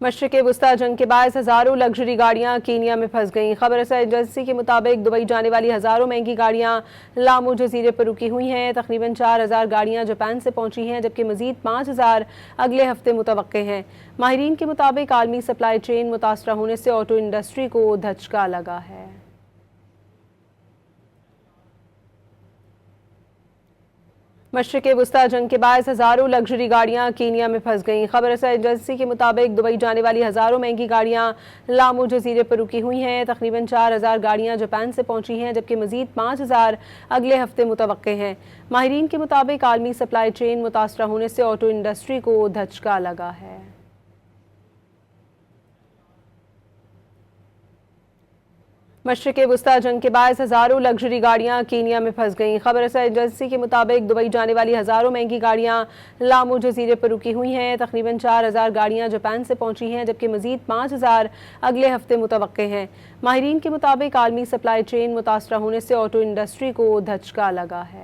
मशरिक़ वुस्ता जंग के बायस हज़ारों लग्जरी गाड़ियाँ कीनिया में फंस गईं। खबर रसा एजेंसी के मुताबिक दुबई जाने वाली हज़ारों महंगी गाड़ियाँ लामू जजीरे पर रुकी हुई हैं। तकरीबन 4000 गाड़ियाँ जापान से पहुंची हैं, जबकि मज़ीद 5000 अगले हफ्ते मुतवक्के हैं। माहिरीन के मुताबिक आलमी सप्लाई चेन मुतासरा होने से ऑटो इंडस्ट्री को धचका लगा है। मशरिक़ वुस्ता जंग के बायस हज़ारों लग्जरी गाड़ियाँ कीनिया में फंस गईं। खबर रसा एजेंसी के मुताबिक दुबई जाने वाली हज़ारों महंगी गाड़ियाँ लामू जजीरे पर रुकी हुई हैं। तकरीबन 4000 गाड़ियाँ जापान से पहुंची हैं, जबकि मज़ीद 5000 अगले हफ्ते मुतवक्के हैं। माहिरीन के मुताबिक आलमी सप्लाई चेन मुतासरा होने से ऑटो इंडस्ट्री को धचका लगा है। मशरिक़ वुस्ता जंग के बायस हज़ारों लग्जरी गाड़ियाँ कीनिया में फंस गईं। खबर रसा एजेंसी के मुताबिक दुबई जाने वाली हज़ारों महंगी गाड़ियाँ लामू जजीरे पर रुकी हुई हैं। तकरीबन 4000 गाड़ियाँ जापान से पहुंची हैं, जबकि मज़ीद 5000 अगले हफ्ते मुतवक्के हैं। माहिरीन के मुताबिक आलमी सप्लाई चेन मुतासरा होने से ऑटो इंडस्ट्री को धचका लगा है।